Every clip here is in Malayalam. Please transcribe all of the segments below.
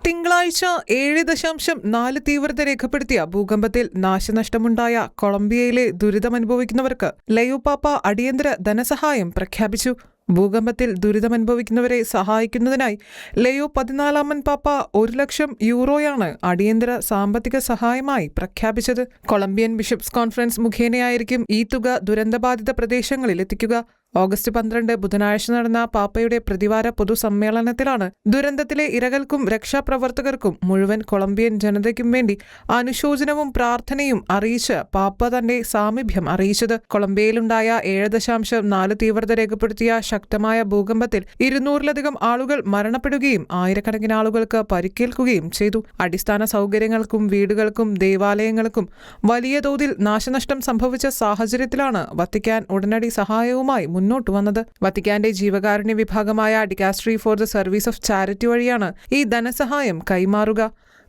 തിങ്കളാഴ്ച 7.4 തീവ്രത രേഖപ്പെടുത്തിയ ഭൂകമ്പത്തിൽ നാശനഷ്ടമുണ്ടായ കൊളംബിയയിലെ ദുരിതമനുഭവിക്കുന്നവർക്ക് ലയോ പാപ്പ അടിയന്തര ധനസഹായം പ്രഖ്യാപിച്ചു. ഭൂകമ്പത്തിൽ ദുരിതമനുഭവിക്കുന്നവരെ സഹായിക്കുന്നതിനായി ലയോ 14 പാപ്പ 1 ലക്ഷം യൂറോയാണ് അടിയന്തര സാമ്പത്തിക സഹായമായി പ്രഖ്യാപിച്ചത്. കൊളംബിയൻ ബിഷപ്സ് കോൺഫറൻസ് മുഖേനയായിരിക്കും ഈ തുക ദുരന്തബാധിത പ്രദേശങ്ങളിൽ എത്തിക്കുക. ഓഗസ്റ്റ് 12 ബുധനാഴ്ച നടന്ന പാപ്പയുടെ പ്രതിവാര പൊതുസമ്മേളനത്തിലാണ് ദുരന്തത്തിലെ ഇരകൾക്കും രക്ഷാപ്രവർത്തകർക്കും മുഴുവൻ കൊളംബിയൻ ജനതയ്ക്കും വേണ്ടി അനുശോചനവും പ്രാർത്ഥനയും അറിയിച്ച് പാപ്പ തന്റെ സാമീപ്യം അറിയിച്ചത്. കൊളംബിയയിലുണ്ടായ 7.4 തീവ്രത രേഖപ്പെടുത്തിയ ശക്തമായ ഭൂകമ്പത്തിൽ 200-ലധികം ആളുകൾ മരണപ്പെടുകയും ആയിരക്കണക്കിന് ആളുകൾക്ക് പരിക്കേൽക്കുകയും ചെയ്തു. അടിസ്ഥാന സൗകര്യങ്ങൾക്കും വീടുകൾക്കും ദേവാലയങ്ങൾക്കും വലിയ തോതിൽ നാശനഷ്ടം സംഭവിച്ച സാഹചര്യത്തിലാണ് വത്തിക്കാൻ ഉടനടി സഹായവുമായി മുന്നോട്ട് വന്നത്. വത്തിക്കാന്റെ ജീവകാരുണ്യ വിഭാഗമായ dicastery for the service of charity വഴിയാണ് ഈ ധനസഹായം കൈമാറുക.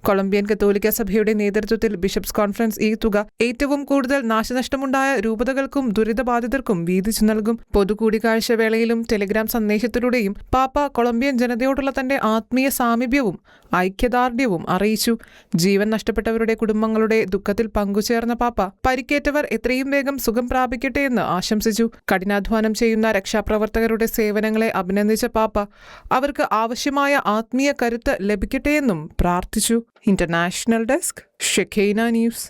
കൊളംബിയൻ കത്തോലിക്ക സഭയുടെ നേതൃത്വത്തിൽ ബിഷപ്സ് കോൺഫറൻസ് ഈ തുക ഏറ്റവും കൂടുതൽ നാശനഷ്ടമുണ്ടായ രൂപതകൾക്കും ദുരിതബാധിതർക്കും വീതിച്ചു നൽകും. പൊതുകൂടിക്കാഴ്ച വേളയിലും ടെലിഗ്രാം സന്ദേശത്തിലൂടെയും പാപ്പ കൊളംബിയൻ ജനതയോടുള്ള തന്റെ ആത്മീയ സാമീപ്യവും ഐക്യദാർഢ്യവും അറിയിച്ചു. ജീവൻ നഷ്ടപ്പെട്ടവരുടെ കുടുംബങ്ങളുടെ ദുഃഖത്തിൽ പങ്കുചേർന്ന പാപ്പ പരിക്കേറ്റവർ എത്രയും വേഗം സുഖം പ്രാപിക്കട്ടെ എന്ന് ആശംസിച്ചു. കഠിനാധ്വാനം ചെയ്യുന്ന രക്ഷാപ്രവർത്തകരുടെ സേവനങ്ങളെ അഭിനന്ദിച്ച പാപ്പ അവർക്ക് ആവശ്യമായ ആത്മീയ കരുത്ത് ലഭിക്കട്ടെയെന്നും പ്രാർത്ഥിച്ചു. International desk, ഷെഖൈന news.